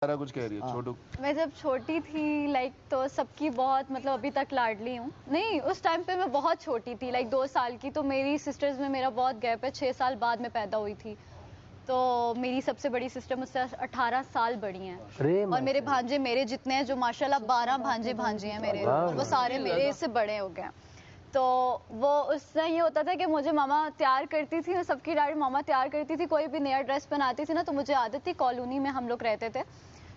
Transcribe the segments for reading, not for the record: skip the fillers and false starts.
सारा कुछ कह रही है छोटू। मैं जब छोटी थी तो सबकी बहुत अभी तक लाडली हूँ। नहीं, उस टाइम पे मैं बहुत छोटी थी 2 साल की। तो मेरी सिस्टर्स में मेरा बहुत गैप है, 6 साल बाद में पैदा हुई थी। तो मेरी सबसे बड़ी सिस्टर मुझसे 18 साल बड़ी हैं। और मेरे भांजे मेरे जितने हैं, जो माशाल्लाह 12 भांजे भांजी हैं मेरे, और वो सारे मेरे से बड़े हो गए। तो वो उससे ये होता था कि मुझे मामा तैयार करती थी, सबकी डायरी मामा तैयार करती थी। कोई भी नया ड्रेस पहनाती थी ना, तो मुझे आदत थी, कॉलोनी में हम लोग रहते थे,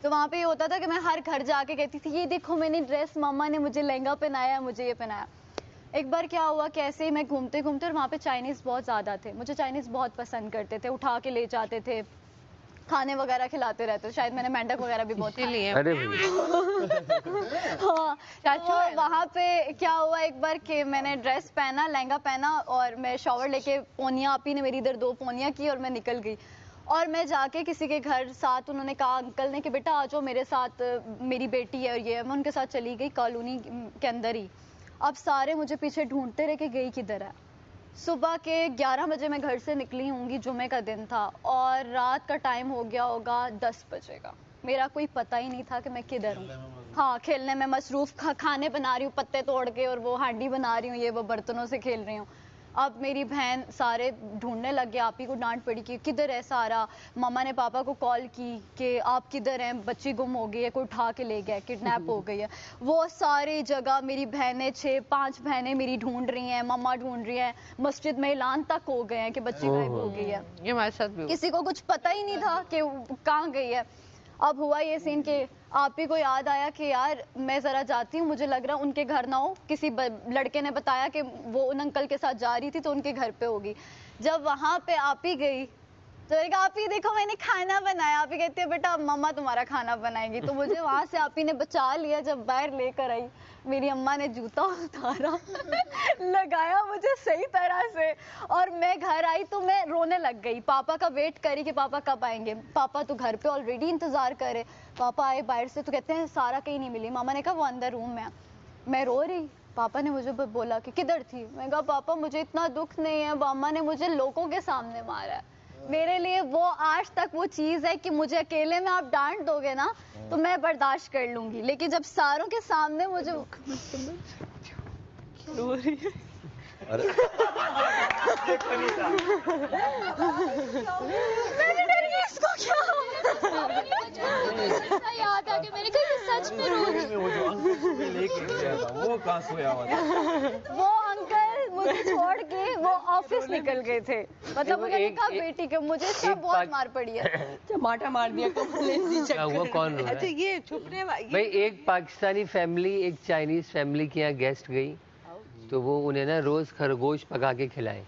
तो वहाँ पे ये होता था कि मैं हर घर जाके कहती थी, ये देखो मैंने ड्रेस, मम्मा ने मुझे लहंगा पहनाया, मुझे ये पहनाया। एक बार क्या हुआ, कैसे ही मैं घूमते घूमते, और वहाँ पे चाइनीज़ बहुत ज़्यादा थे, मुझे चाइनीज़ बहुत पसंद करते थे, उठा के ले जाते थे, खाने वगैरह खिलाते रहते। शायद मैंने मेंढक वगैरह भी बहुत लिए। अरे हाँ चाचू, वहाँ पे क्या हुआ एक बार कि मैंने ड्रेस पहना, लहंगा पहना, और मैं शॉवर लेके पोनिया, आपी ने मेरी इधर 2 पोनिया की और मैं निकल गई। और मैं जाके किसी के घर, साथ उन्होंने कहा अंकल ने कि बेटा आ जाओ मेरे साथ, मेरी बेटी है और ये, मैं उनके साथ चली गई कॉलोनी के अंदर ही। अब सारे मुझे पीछे ढूंढते रहे कि गई किधर है। सुबह के 11 बजे मैं घर से निकली होंगी, जुमे का दिन था, और रात का टाइम हो गया होगा 10 बजे का। मेरा कोई पता ही नहीं था कि मैं किधर हूँ। हाँ, खेलने में मसरूफ, खाने बना रही हूँ पत्ते तोड़ के, और वो हांडी बना रही हूँ, ये वो बर्तनों से खेल रही हूँ। अब मेरी बहन सारे ढूंढने लग गए, आप ही को डांट पड़ी कि किधर है सारा। मामा ने पापा को कॉल की कि आप किधर हैं, बच्ची गुम हो गई है, कोई उठा के ले गया, किडनैप हो गई है। वो सारी जगह मेरी बहनें, 6-5 बहनें मेरी ढूंढ रही हैं, मम्मा ढूंढ रही हैं, मस्जिद में ऐलान तक हो गए हैं कि बच्ची गायब हो गई है। ये हमारे साथ भी किसी को कुछ पता ही नहीं था कि कहाँ गई है। अब हुआ ये सीन कि आप ही को याद आया कि यार मैं ज़रा जाती हूँ, मुझे लग रहा उनके घर ना हो। किसी लड़के ने बताया कि वो उन अंकल के साथ जा रही थी, तो उनके घर पे होगी। जब वहाँ पे आप ही गई, तो मैंने कहा आप ही देखो मैंने खाना बनाया। आप ही कहती है बेटा मम्मा तुम्हारा खाना बनाएगी। तो मुझे वहाँ से आप ही ने बचा लिया। जब बाहर लेकर आई, मेरी अम्मा ने जूता उतारा लगाया मुझे सही तरह से, और मैं घर आई तो मैं रोने लग गई। पापा का वेट करी कि पापा कब आएंगे। पापा तो घर पे ऑलरेडी इंतजार करे। पापा आए बाहर से तो कहते हैं सारा कहीं नहीं मिली। मामा ने कहा वो अंदर रूम में। मैं रो रही। पापा ने मुझे बोला कि किधर थी। मैं कहा पापा मुझे इतना दुख नहीं है, मामा ने मुझे लोगों के सामने मारा है। मेरे लिए वो आज तक वो चीज है कि मुझे अकेले में आप डांट दोगे ना तो मैं बर्दाश्त कर लूंगी, लेकिन जब सारों के सामने मुझे रो रही है। मैंने डरी इसको क्या याद आ कि मैंने कहा सच में रो रही वो कहाँ सोया हुआ था? वो अंकल मुझे छोड़ के वो ऑफिस निकल गए थे। मतलब उन्होंने कहा बेटी के मुझे इसका बहुत मार पड़ी है, टमाटर मार दिया वो कौन अच्छा ये छुपने भाई, एक पाकिस्तानी फैमिली एक चाइनीज फैमिली के यहाँ गेस्ट गई, तो वो उन्हें ना रोज खरगोश पका के खिलाए।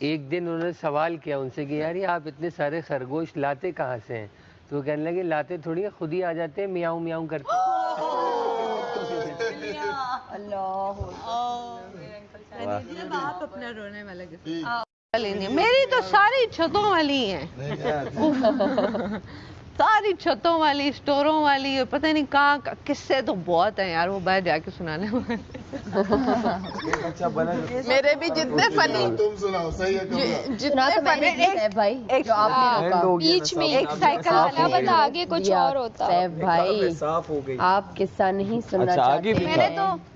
एक दिन उन्होंने सवाल किया उनसे कि यार ये आप इतने सारे खरगोश लाते कहाँ से हैं? तो वो कहने लगे लाते थोड़ी है, खुद ही आ जाते हैं मियाऊं मियाऊं करते। आप अपना रोने वाला मेरी तो सारी छतों वाली हैं सारी छतों वाली, स्टोरों वाली, और पता नहीं कहाँ किस्से तो बहुत हैं यार, वो बाहर जाके सुनाने वाले। अच्छा बना मेरे भी जितने फनी, तुम सुनाओ सही है। जितना तो मैंने भाई जो आपने रोका बीच में एक साइकिल वाला बता, आगे कुछ और होता। सैफ भाई साफ हो गई। आप किस्सा नहीं सुनना चाहते?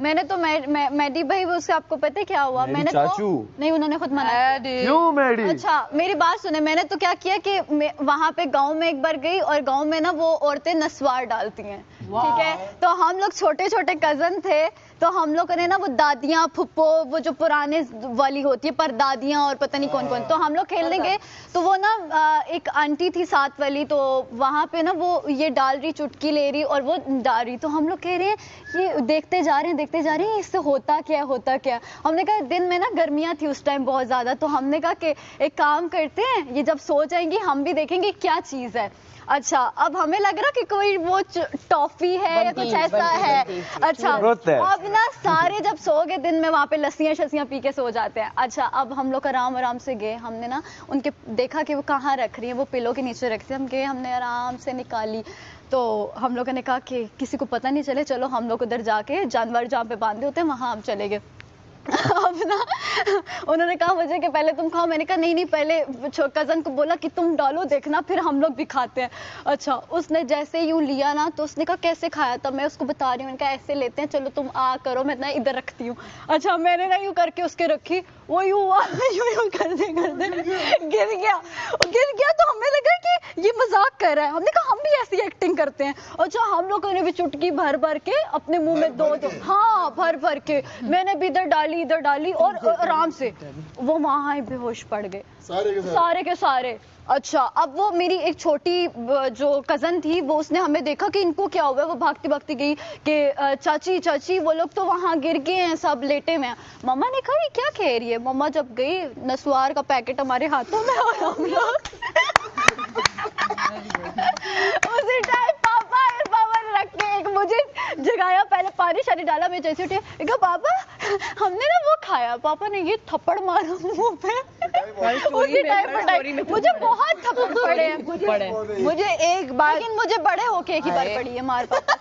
मैंने तो मैडी भाई, उससे आपको पता है क्या हुआ? मैंने चाचू नहीं, उन्होंने खुद मना। क्यों मैडी? अच्छा मेरी बात सुने, मैंने तो क्या किया कि वहाँ पे गांव में एक बार गई, और गांव में ना वो औरतें नस्वार डालती हैं, ठीक है। तो हम लोग छोटे छोटे कजन थे, तो हम लोग ने ना वो दादियाँ फुप्पो, वो जो पुराने वाली होती है परदादियाँ और पता नहीं कौन कौन, तो हम लोग खेलने गए, तो वो ना एक आंटी थी साथ वाली, तो वहाँ पे ना वो ये डाल रही, चुटकी ले रही और वो डाल रही, तो हम लोग कह रहे हैं ये देखते जा रहे हैं इससे होता क्या है। हमने कहा दिन में ना गर्मियाँ थी उस टाइम बहुत ज़्यादा, तो हमने कहा कि एक काम करते हैं, ये जब सो जाएंगी हम भी देखेंगे क्या चीज़ है। अच्छा अब हमें लग रहा कि कोई वो टॉफी है या कुछ ऐसा है। अच्छा अब ना सारे जब सो गए, दिन में वहाँ पे लस्सियाँ शस्सियाँ पी के सो जाते हैं। अच्छा अब हम लोग आराम से गए, हमने ना उनके देखा कि वो कहाँ रख रही है, वो पिलो के नीचे रखती है। हम गए, हमने आराम से निकाली, तो हम लोगों ने कहा कि किसी को पता नहीं चले, चलो हम लोग उधर जाके जानवर जहाँ पे बांधे होते हैं वहाँ हम चले गए। अब ना उन्होंने कहा मुझे कि पहले तुम खाओ, मैंने कहा नहीं नहीं, पहले कज़न को बोला कि तुम डालो देखना, फिर हम लोग भी खाते हैं। अच्छा, उसने जैसे यूँ लिया ना तो उसने कहा कैसे खाया, तब मैं उसको बता रही हूँ, मैंने कहा ऐसे लेते हैं, चलो तुम आ करो, मैं ना इधर रखती हूँ। अच्छा, मैंने ना यूँ करके उसके रखी, वो यूँ हुआ यूँ करते करते गिर गया तो हमें लगा कि ये मजाक कर रहा है। हमने कहा हम भी ऐसी एक्टिंग करते हैं। अच्छा, हम लोगों ने भी चुटकी भर भर के अपने मुंह में दो, हाँ भर भर के, मैंने भी इधर डाली और आराम से वो वहां ही बेहोश पड़ गए सारे के सारे। अच्छा, अब वो मेरी एक छोटी जो कजन थी, वो उसने हमें देखा कि इनको क्या हुआ है, वो भागती भागती गई कि चाची चाची वो लोग तो वहां गिर गए हैं, सब लेटे में। मम्मा ने कहा ये क्या कह रही है। मम्मा जब गई, नसवार का पैकेट हमारे हाथों में और हम लोग उसी टाइम पापा ने रख के एक मुझे जगाया, पहले पानी शानी डाला, मैं जैसे उठे कहा पापा हमने ना वो खाया। पापा ने ये थप्पड़ मारा मुंह पे, उसी टाइम मुझे बहुत थप्पड़ पड़े हैं। मुझे एक बार, लेकिन मुझे बड़े होके एक ही बार पड़ी है मार पापा।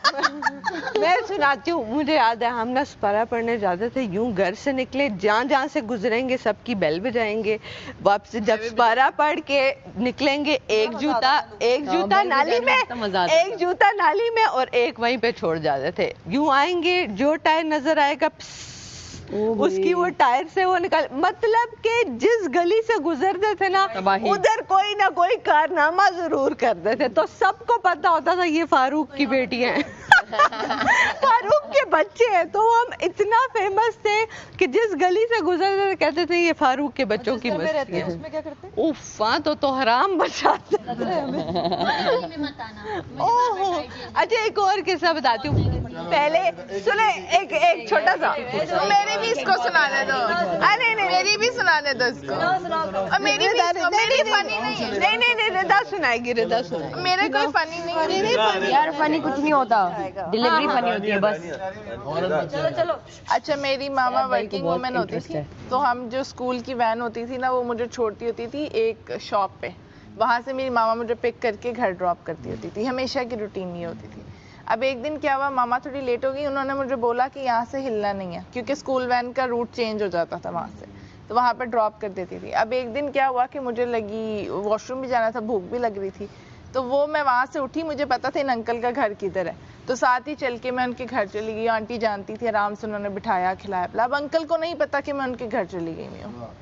मैं सुनाती हूँ, मुझे याद है हम ना सुपारा पढ़ने जाते थे, यूं घर से निकले, जहाँ से गुजरेंगे सबकी बेल बजाएंगे, वापस जब सुपारा पढ़ के निकलेंगे, एक जूता नाली में, एक जूता नाली में और एक वहीं पे छोड़ जाते थे। यूं आएंगे, जो टायर नजर आएगा उसकी वो टायर से वो निकाल, मतलब कि जिस गली से गुजरते थे ना उधर कोई ना कोई कारनामा जरूर करते थे। तो सबको पता होता था ये फारूक की बेटी है फारूक के बच्चे हैं। तो हम इतना फेमस थे कि जिस गली से गुजरते थे कहते थे ये फारूक के बच्चों की मस्ती है। उसमें क्या करते? उफ, तो हराम बचाते थे ओहो। अच्छा, एक और किस्सा बताती हूँ। पहले सुने, एक छोटा सा, मेरी भी इसको सुनाने दो। नहीं, मेरी भी सुनाने दो इसको। और मेरी भी मेरी फनी नहीं है। नहीं, रिदा सुनाएगी, मेरे कोई फनी नहीं है यार, फनी कुछ नहीं होता, डिलीवरी फनी होती है बस। चलो। अच्छा, मेरी मामा वर्किंग वुमेन होती थी, तो हम जो स्कूल की वैन होती थी ना, वो मुझे छोड़ती होती थी एक शॉप पे, वहाँ से मेरी मामा मुझे पिक करके घर ड्रॉप करती होती थी। हमेशा की रूटीन ये होती थी। अब एक दिन क्या हुआ, मामा थोड़ी लेट हो गई, उन्होंने मुझे बोला कि यहाँ से हिलना नहीं है, क्योंकि स्कूल वैन का रूट चेंज हो जाता था वहाँ से, तो वहाँ पर ड्रॉप कर देती थी। अब एक दिन क्या हुआ कि मुझे लगी वॉशरूम भी जाना था, भूख भी लग रही थी, तो वो मैं वहाँ से उठी, मुझे पता था इन अंकल का घर किधर है, तो साथ ही चल के मैं उनके घर चली गई। आंटी जानती थी, आराम से उन्होंने बिठाया, खिलाया पिलाया। अब अंकल को नहीं पता कि मैं उनके घर चली गई हूँ।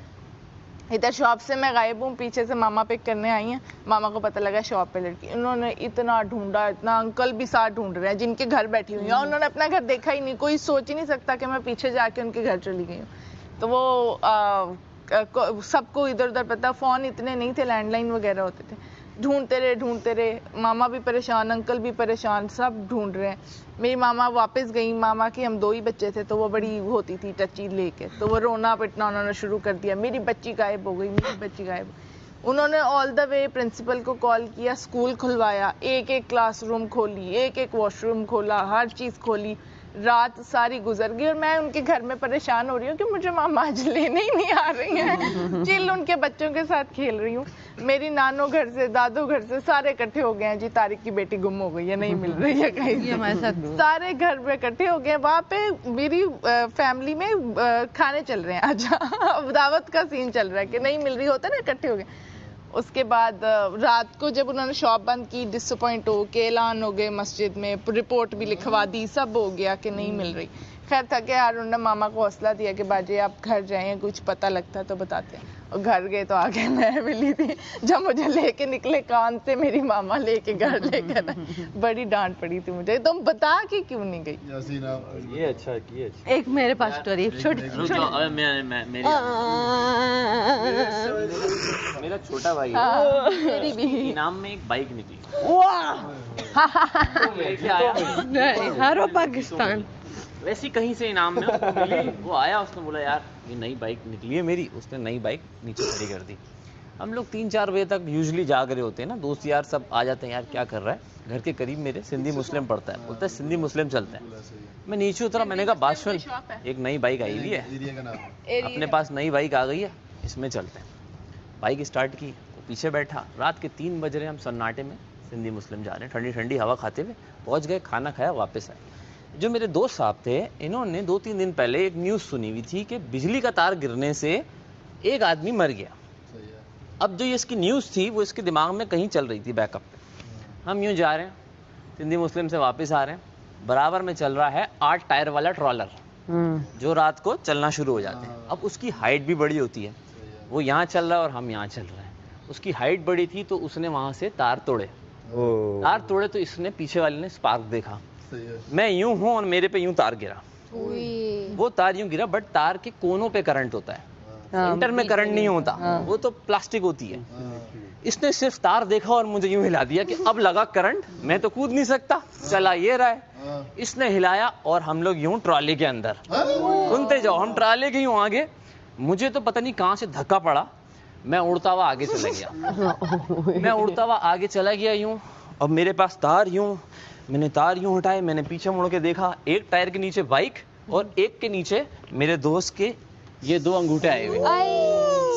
इधर शॉप से मैं गायब हूँ, पीछे से मामा पिक करने आई हैं। मामा को पता लगा शॉप पे लड़की, उन्होंने इतना ढूंढा, इतना, अंकल भी साथ ढूंढ रहे हैं जिनके घर बैठी हुई है, उन्होंने अपना घर देखा ही नहीं। कोई सोच ही नहीं सकता कि मैं पीछे जाके उनके घर चली गई हूँ। तो वो सबको इधर उधर पता, फोन इतने नहीं थे, लैंडलाइन वगैरह होते थे। ढूंढते रहे, मामा भी परेशान, अंकल भी परेशान, सब ढूंढ रहे हैं। मेरी मामा वापस गई, मामा के हम 2 ही बच्चे थे, तो वो बड़ी होती थी टची लेके, तो वो रोना पिटना उन्होंने शुरू कर दिया, मेरी बच्ची गायब हो गई, मेरी बच्ची गायब। उन्होंने ऑल द वे प्रिंसिपल को कॉल किया, स्कूल खुलवाया, एक क्लासरूम खोली, एक वॉशरूम खोला, हर चीज़ खोली। रात सारी गुजर गई और मैं उनके घर में परेशान हो रही हूँ कि मुझे मामा आज लेने ही नहीं आ रही हैं। चिल उनके बच्चों के साथ खेल रही हूँ। मेरी नानो घर से, दादू घर से सारे इकट्ठे हो गए हैं जी, तारिक की बेटी गुम हो गई है, नहीं मिल रही है कहीं से। सारे घर में इकट्ठे हो गए। वहाँ पे मेरी फैमिली में खाने चल रहे हैं, अच्छा दावत का सीन चल रहा है कि नहीं मिल रही, होता ना, इकट्ठे हो गए। उसके बाद रात को जब उन्होंने शॉप बंद की, डिसअपॉइंट हो के ऐलान हो गए मस्जिद में, रिपोर्ट भी लिखवा दी, सब हो गया कि नहीं मिल रही। खैर थके यार, उन्होंने मामा को हौसला दिया कि बाजी आप घर जाएं, कुछ पता लगता तो बताते हैं। और घर गए तो आगे मैं मिली थी, जब मुझे लेके निकले कान से मेरी मामा लेके घर लेकर आए। बड़ी डांट पड़ी थी मुझे, तुम बता कि क्यों नहीं गई। ये अच्छा किए। एक मेरे पास स्टोरी छोटी, मेरा छोटा भाई मेरी भी इनाम में एक बाइक निकली। हारो पाकिस्तान, वैसे कहीं से इनाम में उसको मिली। वो आया, उसने बोला यार ये नई बाइक निकली है मेरी, उसने नई बाइक नीचे खड़ी कर दी। हम लोग 3-4 बजे तक यूजुअली जाग रहे होते हैं ना, दोस्त यार सब आ जाते हैं, यार क्या कर रहा है। घर के करीब मेरे सिंधी मुस्लिम पड़ता है, बोलता है सिंधी मुस्लिम चलते हैं। मैं नीचे उतरा, मैंने कहा बात सुन, एक नई बाइक आई हुई है, अपने पास नई बाइक आ गई है, इसमें चलते हैं। बाइक स्टार्ट की, वो पीछे बैठा। रात के 3 बज रहे, हम सन्नाटे में सिंधी मुस्लिम जा रहे हैं, ठंडी ठंडी हवा खाते हुए पहुंच गए, खाना खाया, वापस आए। जो मेरे दोस्त साहब थे, इन्होंने 2-3 दिन पहले एक न्यूज़ सुनी हुई थी कि बिजली का तार गिरने से एक आदमी मर गया। अब जो ये इसकी न्यूज़ थी वो इसके दिमाग में कहीं चल रही थी बैकअप पे। हम यूँ जा रहे हैं, सिंधी मुस्लिम से वापस आ रहे हैं, बराबर में चल रहा है 8 टायर वाला ट्रॉलर जो रात को चलना शुरू हो जाते हैं। अब उसकी हाइट भी बड़ी होती है, वो यहाँ चल रहा है और हम यहाँ चल रहे हैं। उसकी हाइट बड़ी थी तो उसने वहाँ से तार तोड़े। तार तोड़े तो इसने पीछे वाले ने स्पार्क देखा, मैं यूं हूं और मेरे पे यूं तार गिरा। वो तार यूं गिरा, बट तार के कोनों पे करंट होता है, सेंटर में करंट नहीं होता, वो तो प्लास्टिक होती है। इसने सिर्फ तार देखा और मुझे यूं हिला दिया कि अब लगा करंट, मैं तो कूद नहीं सकता, चला ये रहा है। इसने हिलाया और हम लोग यूं ट्रॉली के अंदर, सुनते जाओ, हम ट्रॉली के यूं आगे। मुझे तो पता नहीं कहाँ से धक्का पड़ा, मैं उड़ता हुआ आगे चला गया। मैं उड़ता हुआ आगे चला गया यूं, अब मेरे पास तार यूं, मैंने तार यूं हटाए, मैंने पीछे मुड़ के देखा, एक टायर के नीचे बाइक और एक के नीचे मेरे दोस्त के ये 2 अंगूठे आए हुए,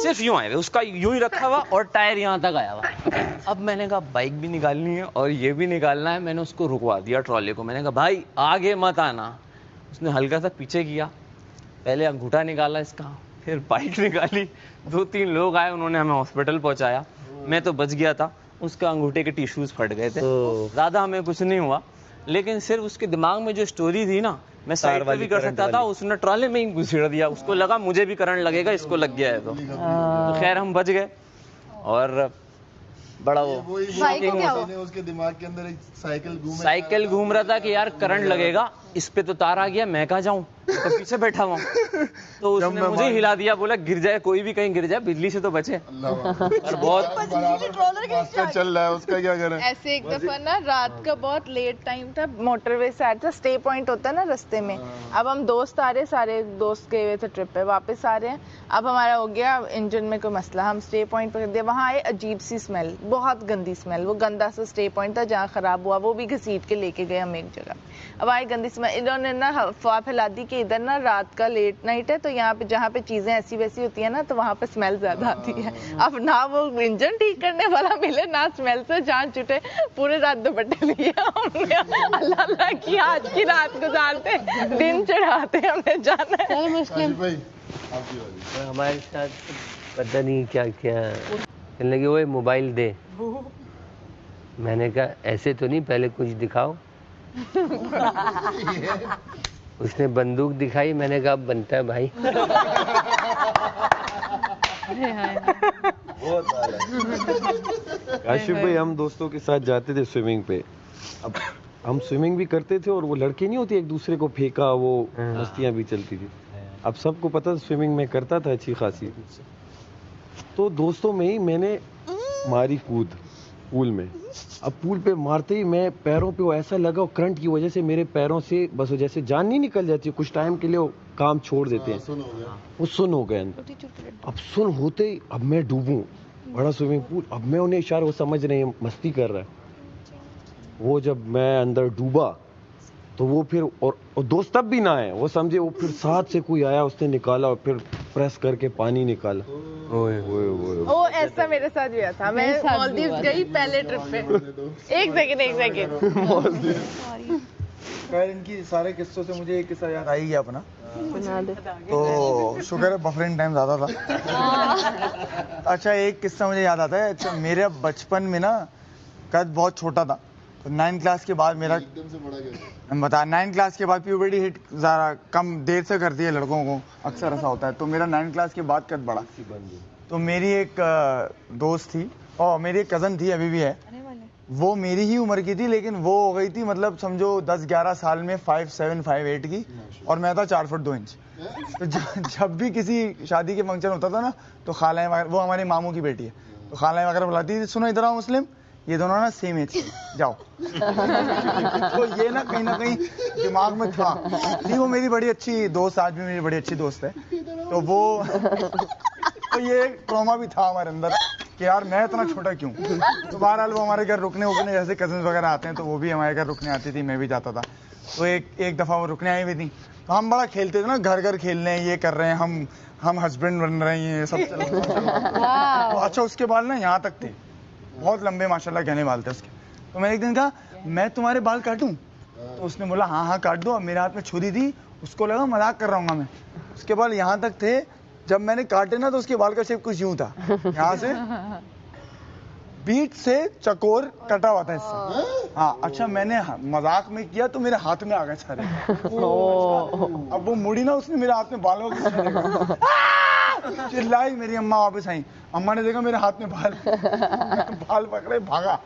सिर्फ यूं आए हुए, उसका यूं ही रखा हुआ और टायर यहाँ तक आया हुआ। अब मैंने कहा बाइक भी निकालनी है और ये भी निकालना है। मैंने उसको रुकवा दिया ट्रॉली को, मैंने कहा भाई आगे मत आना। उसने हल्का सा पीछे किया, पहले अंगूठा निकाला इसका, फिर बाइक निकाली, 2-3 लोग आए, उन्होंने हमें हॉस्पिटल पहुंचाया। मैं तो बच गया था, उसका अंगूठे के टिश्यूज फट गए थे, ज्यादा हमें कुछ नहीं हुआ। लेकिन सिर्फ उसके दिमाग में जो स्टोरी थी ना, मैं साइड पे भी कर सकता था, उसने ट्रॉले में ही घुसेड़ दिया। उसको लगा मुझे भी करंट लगेगा, इसको लग गया है तो खैर हम बच गए। और बड़ा वो उसके दिमाग के अंदर एक साइकिल घूम रहा था कि यार करंट लगेगा, इस पे तो तार आ गया, मैं कहाँ जाऊं, तो पीछे बैठा हुआ। तो उसने मुझे हिला दिया, बोला गिर जाए, कोई भी कहीं गिर जाए, बिजली से तो बचे। और बहुत चल रहा है, उसका क्या करें। ऐसे एक दफा ना रात का बहुत लेट टाइम था, मोटरवे से आ रहा था, स्टे पॉइंट होता है ना रास्ते में। अब हम दोस्त आ रहे, सारे दोस्त गए हुए थे ट्रिप पे, वापस आ रहे हैं। अब हमारा हो गया इंजन में कोई मसला, हम स्टे पॉइंट पर दिया, वहाँ आए अजीब सी स्मेल, बहुत गंदी स्मेल। वो गंदा सा स्टे पॉइंट था जहाँ खराब हुआ, वो भी घसीट के लेके गए हम एक जगह। अब आए गंदी स्मेल, इन्होंने ना अफवाह फैला दी कि इधर ना रात का लेट नाइट है, तो यहाँ पे जहाँ पे चीजें ऐसी वैसी होती है ना, तो वहाँ पे स्मेल ज्यादा आती है। अब ना वो इंजन ठीक करने वाला मिले, ना स्मेल से जान छुटे, पूरे रात दुपट्टे लिए हमने, अल्लाह अल्लाह की आज की रात गुजारते, दिन चढ़ाते, हमने जाना है। मुस्लिम हमारे साथ पता नहीं क्या क्या कहने लगे, वो मोबाइल दे। मैंने कहा ऐसे तो नहीं, पहले कुछ दिखाओ। उसने बंदूक दिखाई, मैंने कहा अब बनता है भाई। काशिफ भाई, हम दोस्तों के साथ जाते थे स्विमिंग पे। अब हम स्विमिंग भी करते थे और वो लड़के नहीं होती एक दूसरे को फेंका, वो मस्तियां भी चलती थी। अब सबको पता स्विमिंग में करता था अच्छी खासी, तो दोस्तों में ही मैंने मारी कूद पूल में। अब पूल पे मारते ही मैं पैरों पे वो ऐसा लगा, और करंट की वजह से मेरे पैरों से बस जैसे जान नहीं निकल जाती, कुछ टाइम के लिए वो काम छोड़ देते हैं, वो सुन हो गए अंदर। अब सुन होते ही अब मैं डूबूं, बड़ा स्विमिंग पूल, अब मैं उन्हें इशारा, वो समझ रहे हैं मस्ती कर रहा है। वो जब मैं अंदर डूबा तो वो फिर और दोस्त तब भी ना आए, वो समझे, वो फिर साथ से कोई आया, उसने निकाला और फिर प्रेस करके पानी निकाला। ओए ओए ओए, ओ ऐसा मेरे साथ हुआ था। मैं मालदीव्स गई पहले ट्रिप पे। एक सेकंड खैर, इनकी सारे किस्सों से मुझे एक किस्सा याद आ ही गया अपना। तो शुक्र है बफरिंग टाइम ज्यादा था। अच्छा, एक किस्सा मुझे याद आता है। अच्छा, मेरे बचपन में ना कद बहुत छोटा था, तो 9th क्लास के बाद मेरा मैं बता 9th क्लास के बाद प्यूबर्टी हिट ज़रा कम देर से करती है लड़कों को, अक्सर ऐसा होता है। तो मेरा 9th क्लास के बाद कद बढ़ा। तो मेरी एक दोस्त थी और मेरी एक कज़न थी, अभी भी है, वो मेरी ही उम्र की थी, लेकिन वो हो गई थी मतलब समझो 10-11 साल में 5'7", 5'8" की, और मैं था 4 फुट 2 इंच। तो जब भी किसी शादी के फंक्शन होता था ना, तो खालाएं वगैरह, वो हमारे मामू की बेटी है, तो खालाएं वगैरह बुलाती थी, सुनो इधर आओ मुस्लिम, ये दोनों ना सेम एज जाओ। तो ये ना कहीं दिमाग में था। नहीं, वो मेरी बड़ी अच्छी दोस्त, आज भी मेरी बड़ी अच्छी दोस्त है। तो वो तो ये ट्रॉमा भी था हमारे अंदर कि यार मैं इतना छोटा क्यों। तो बहरहाल वो हमारे घर रुकने जैसे कजन्स वगैरह आते हैं, तो वो भी हमारे घर रुकने आती थी, मैं भी जाता था। तो एक दफ़ा वो रुकने आई हुई थी, तो हम बड़ा खेलते थे ना, घर घर खेल रहे हैं, ये कर रहे हैं, हम हस्बैंड बन रहे हैं, ये सब चल रहा है। अच्छा, उसके बाल ना यहाँ तक थे, बहुत लंबे माशाल्लाह, घने बाल थे उसके। तो मैंने एक दिन कहा, मैं तुम्हारे बाल काटूं? तो उसने बोला हाँ काट दो। अब मेरे हाथ में छुरी थी, उसको लगा मजाक कर रहा हूँ मैं। उसके बाल यहाँ तक थे, जब मैंने काटे ना तो उसके बाल का शेप कुछ यूं था, यहाँ से बीट से चकोर कटा हुआ था इससे। हाँ अच्छा, मैंने मजाक में किया तो मेरे हाथ में आ गए सारे। अब वो मुड़ी ना, उसने मेरे हाथ में बालों को चिल्लाई। मेरी अम्मा वापस आई, अम्मा ने देखा मेरे हाथ में बाल पकड़े, भागा।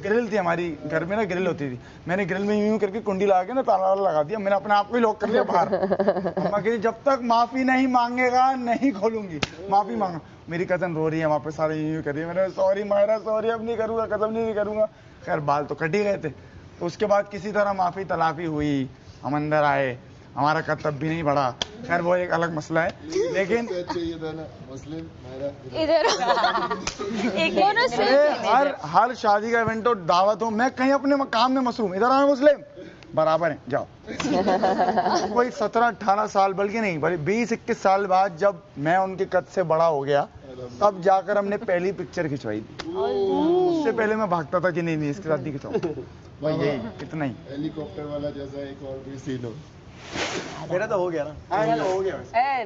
ग्रिल थी हमारी घर में ना, ग्रिल होती थी। मैंने ग्रिल में यूं करके कुंडी लगा के ना ताला वाला लगा दिया। मैंने अपने आप को ही लॉक कर लिया बाहर। अम्मा कही जब तक माफी नहीं मांगेगा नहीं खोलूंगी, माफी मांगा। मेरी कजन रो रही है वहाँ पे, सारे यूं कर रही है। मैंने सॉरी मायरा सॉरी, अब नहीं करूंगा, कसम नहीं करूंगा। खैर बाल तो कट ही गए थे। तो उसके बाद किसी तरह माफी तलाफी हुई, हम अंदर आए, हमारा कर्तव्य भी नहीं बढ़ा। खैर वो एक अलग मसला है। लेकिन हर शादी का इवेंट हो, दावत हो, मैं कहीं अपने काम में मसरूम, इधर आए मुस्लिम बराबर है, जाओ। कोई 17-18 साल, बल्कि नहीं, बल्कि 20-21 साल बाद जब मैं उनके कद से बड़ा हो गया, तब जाकर हमने पहली पिक्चर खिंचवाई थी। उससे पहले मैं भागता था कि नहीं इसके साथ नहीं खिंचाऊं। भाई यही इतना ही। हेलीकॉप्टर वाला जैसा एक और भी सीन हो। मेरा तो हो गया ना। हाँ ये तो हो गया।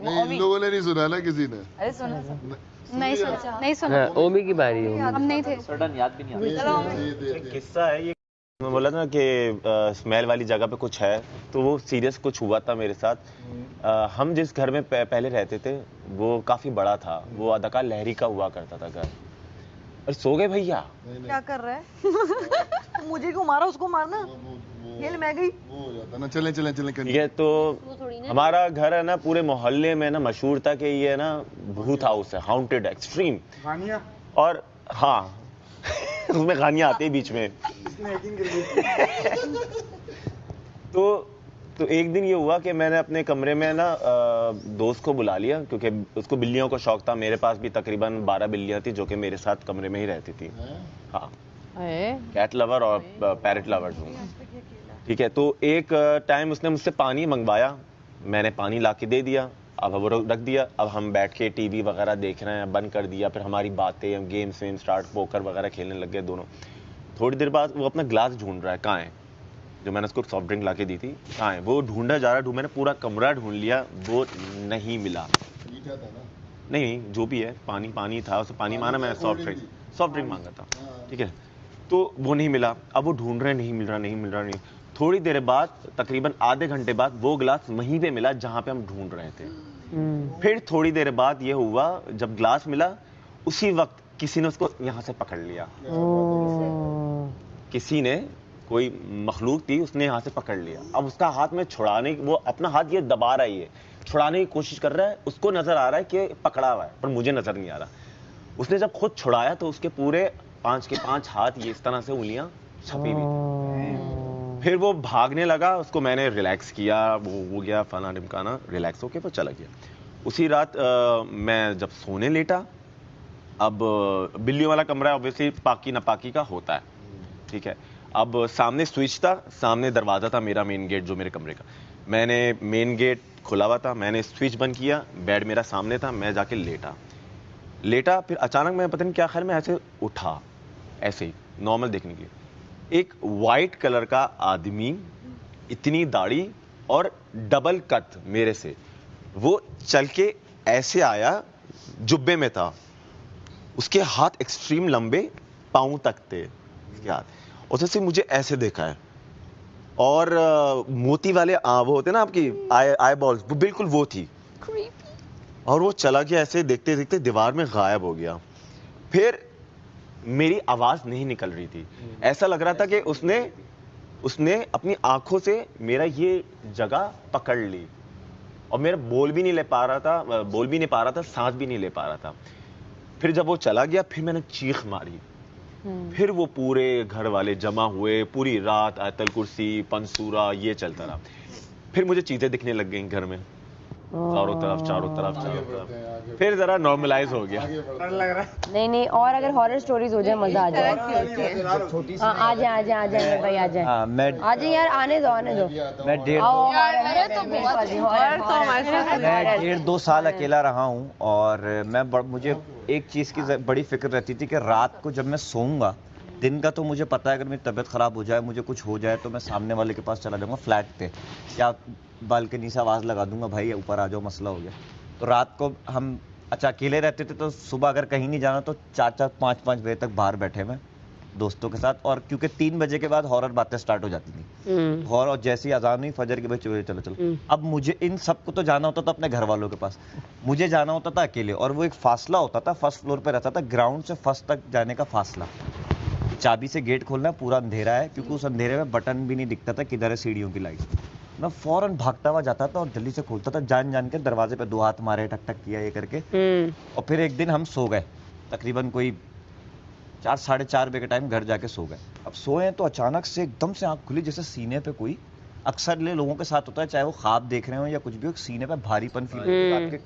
नहीं, इन लोगों ने नहीं सुना ना किसी ने। अरे सुना नहीं सुना। ओमी की बारी है। हम नहीं थे। सडन याद भी नहीं आता। किस्सा है ये, मैं बोला था कि स्मेल वाली जगह पे कुछ है, तो वो सीरियस कुछ हुआ था मेरे साथ। हम जिस घर में पहले रहते थे वो काफी बड़ा था, वो अदाकार लहरी का हुआ करता था घर। अरे सो गए भैया? क्या कर रहा है? मुझे क्यों मारा, उसको मारना। ये मैं गई वो हो जाता ना। चलें ठीक है, तो हमारा घर है ना पूरे मोहल्ले में ना मशहूर था कि ये ना भूत हाउस है, हाउंटेड एक्सट्रीम। और हाँ उसमें कहानियां आती है बीच में। तो एक दिन ये हुआ कि मैंने अपने कमरे में ना दोस्त को बुला लिया, क्योंकि उसको बिल्लियों का शौक था। मेरे पास भी तकरीबन 12 बिल्लियां थी जो कि मेरे साथ कमरे में ही रहती थी। हाँ, कैट लवर और पैरेट लवर हूँ। ठीक है, तो एक टाइम उसने मुझसे पानी मंगवाया, मैंने पानी ला के दे दिया। अब वो रख दिया। अब हम बैठ के टीवी वगैरह देख रहे हैं, बंद कर दिया। फिर हमारी बातें, हम गेम्स वेम स्टार्ट, पोकर वगैरह खेलने लग गए दोनों। थोड़ी देर बाद वो अपना ग्लास ढूंढ रहा है, कहाँ है, जो मैंने उसको सॉफ्ट ड्रिंक ला के दी थी, कहाँ है वो, ढूंढा जा रहा है। मैंने पूरा कमरा ढूंढ लिया, वो नहीं मिला। नहीं, जो भी है, पानी था, उसे पानी माना, मैं सॉफ्ट ड्रिंक मांगा था। ठीक है, तो वो नहीं मिला। अब वो ढूंढ रहे, नहीं मिल रहा। थोड़ी देर बाद, तकरीबन आधे घंटे बाद, वो ग्लास वहीं पे मिला जहां पे हम ढूंढ रहे थे। फिर थोड़ी देर बाद ये हुआ, जब ग्लास मिला उसी वक्त किसी ने उसको यहाँ से पकड़ लिया। किसी ने, कोई मखलूक थी, उसने यहाँ से पकड़ लिया। अब उसका हाथ में छुड़ाने, वो अपना हाथ ये दबा रहा है, छुड़ाने की कोशिश कर रहा है। उसको नजर आ रहा है कि पकड़ा हुआ है, पर मुझे नजर नहीं आ रहा। उसने जब खुद छुड़ाया तो उसके पूरे 5 के 5 हाथ ये इस तरह से उंगलियां छपी हुई थी। फिर वो भागने लगा, उसको मैंने रिलैक्स किया, वो हो गया फलाना ढिमकाना, रिलैक्स होके वो चला गया। उसी रात मैं जब सोने लेटा, अब बिल्लियों वाला कमरा ऑब्वियसली पाकी नापाकी का होता है। ठीक है, अब सामने स्विच था, सामने दरवाज़ा था मेरा, मेन गेट जो मेरे कमरे का। मैंने मेन गेट खुला हुआ था, मैंने स्विच बंद किया, बेड मेरा सामने था, मैं जाके लेटा। फिर अचानक मैं पता नहीं क्या ख्याल में ऐसे उठा, ऐसे ही नॉर्मल देखने के लिए। एक वाइट कलर का आदमी, इतनी दाढ़ी और डबल कट मेरे से, वो चल के ऐसे आया, जुब्बे में था, उसके हाथ एक्सट्रीम लंबे, पाँव तक थे उसके हाथ। उसने मुझे ऐसे देखा है, और मोती वाले वो होते ना आपकी आई बॉल्स, वो बिल्कुल वो थी। और वो चला गया, ऐसे देखते देखते दीवार में गायब हो गया। फिर मेरी आवाज नहीं निकल रही थी, ऐसा लग रहा था कि उसने अपनी आंखों से मेरा ये जगह पकड़ ली, और मेरा बोल भी नहीं पा रहा था, सांस भी नहीं ले पा रहा था। फिर जब वो चला गया, फिर मैंने चीख मारी। फिर वो पूरे घर वाले जमा हुए, पूरी रात आयतल कुर्सी, पंसूरा, ये चलता रहा। फिर मुझे चीजें दिखने लग गई घर में, चारों तरफ। फिर जरा नॉर्मलाइज हो गया। नहीं, और अगर हॉरर स्टोरीज हो जाए मजा आ जाए। आ जाए भाई, आ जाए। आ जाए यार, आने दो। मैं 1.5-2 साल अकेला रहा हूँ, और मुझे एक चीज़ की बड़ी फिक्र रहती थी कि रात को जब मैं सोऊंगा दिन का तो मुझे पता है अगर मेरी तबीयत खराब हो जाए, मुझे कुछ हो जाए, तो मैं सामने वाले के पास चला जाऊंगा फ्लैट पे, या बालकनी से आवाज़ लगा दूंगा, भाई ऊपर आ जाओ, मसला हो गया। तो रात को हम अच्छा अकेले रहते थे, तो सुबह अगर कहीं नहीं जाना तो 4-4, 5-5 बजे तक बाहर बैठे हुए दोस्तों के साथ, और क्योंकि 3 बजे के बाद हॉरर बातें स्टार्ट हो जाती थी। हॉरर, और जैसी अजान हुई फजर के, भाई चलो चलो। अब मुझे इन सबको तो जाना होता था अपने घर वालों के पास, मुझे जाना होता था अकेले, और वो एक फासला होता था, फर्स्ट फ्लोर पे रहता था, ग्राउंड से फर्स्ट तक जाने का फासला, चाबी से गेट खोलना, पूरा अंधेरा है, क्योंकि उस अंधेरे में बटन भी नहीं दिखता था किधर है सीढ़ियों की लाइट। मैं फौरन भागता हुआ जाता था और जल्दी से खोलता था, जान जान के दरवाजे पे 2 हाथ मारे, टक टक किया ये करके। और फिर एक दिन हम सो गए, तकरीबन कोई 4, 4:30 बजे के टाइम घर जाके सो गए। अब सोए तो अचानक से एकदम से आंख खुली, जैसे सीने पे कोई, अक्सर लोगों के साथ होता है, चाहे वो ख्वाब देख रहे हो या कुछ भी हो, सीने पे भारीपन फील होता है, आपके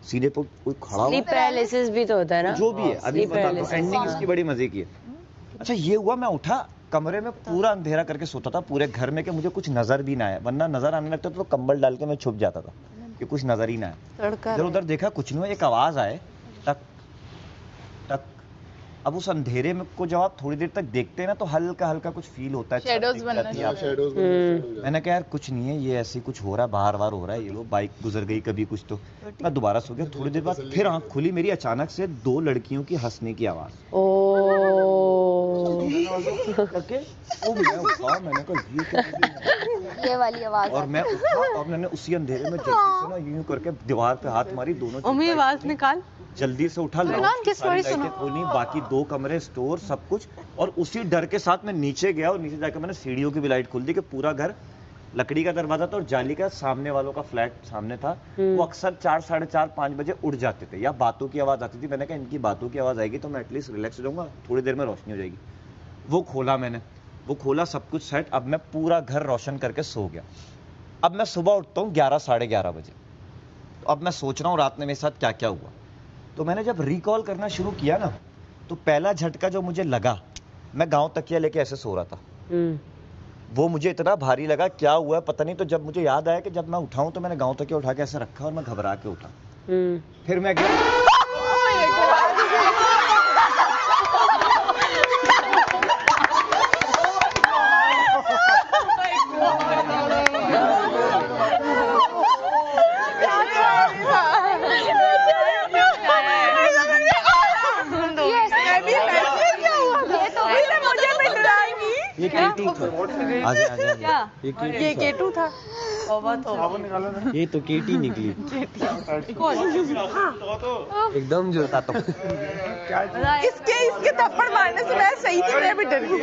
सीने पे कोई खड़ा हुआ। स्लीप पैरालिसिस भी तो होता है ना, जो भी है, अभी एंडिंग इसकी बड़ी मजे की है। अच्छा ये हुआ, मैं उठा, कमरे में पूरा अंधेरा करके सोता था पूरे घर में, कि मुझे कुछ नजर भी ना आया, वरना नजर आने लगता तो कंबल डाल के मैं छुप जाता था कि कुछ नजर ही ना आए। इधर उधर देखा, कुछ नहीं हुआ, एक आवाज आए, टक टक। अब उस अंधेरे में को जब आप थोड़ी देर तक देखते हैं ना, तो हल्का हल्का कुछ फील होता है, शेडोज बनना। मैंने कहा यार कुछ नहीं है, ये ऐसे कुछ हो रहा है, बाहर बाहर हो रहा है, ये लो बाइक गुजर गई कभी कुछ। तो मैं दोबारा सो गया, थोड़ी देर बाद फिर आंख खुली मेरी, अचानक से 2 लड़कियों की हंसने की आवाज। मैं उठा, मैंने कहा ये वाली आवाज, और मैं उठा और मैंने उसी अंधेरे में जल्दी से ना यूं करके दीवार पे हाथ मारी, दोनों आवाज निकाल, जल्दी से उठा, खोली, बाकी 2 कमरे, स्टोर, सब कुछ। और उसी डर के साथ मैं नीचे गया, और नीचे जाकर मैंने सीढ़ियों की भी लाइट खोल दी, कि पूरा घर, लकड़ी का दरवाजा था और जाली का, सामने वालों का फ्लैट सामने था, वो अक्सर 4, 4:30, 5 बजे उड़ जाते थे, या बातों की आवाज आती थी। मैंने कहा इनकी बातों की आवाज आएगी तो मैं एटलीस्ट रिलैक्स हो जाऊंगा, थोड़ी देर में रोशनी हो जाएगी। वो खोला मैंने, वो खोला, सब कुछ सेट, अब मैं पूरा घर रोशन करके सो गया। अब मैं सुबह उठता हूँ 11, 11:30 बजे। तो अब मैं सोच रहा हूँ रात में मेरे साथ क्या क्या हुआ। तो मैंने जब रिकॉल करना शुरू किया ना, तो पहला झटका जो मुझे लगा, मैं गांव तकिया लेके ऐसे सो रहा था, वो मुझे इतना भारी लगा, क्या हुआ है पता नहीं। तो जब मुझे याद आया कि जब मैं उठाऊं तो मैंने गांव तकिया उठा के ऐसे रखा और मैं घबरा के उठा। फिर मैं गया, ये केटू था, आजा ये केटू था, ये तो केटी निकली एकदम जो था। तो इसके थप्पड़ मारने से मैं सही थी, मैं भी डर गई।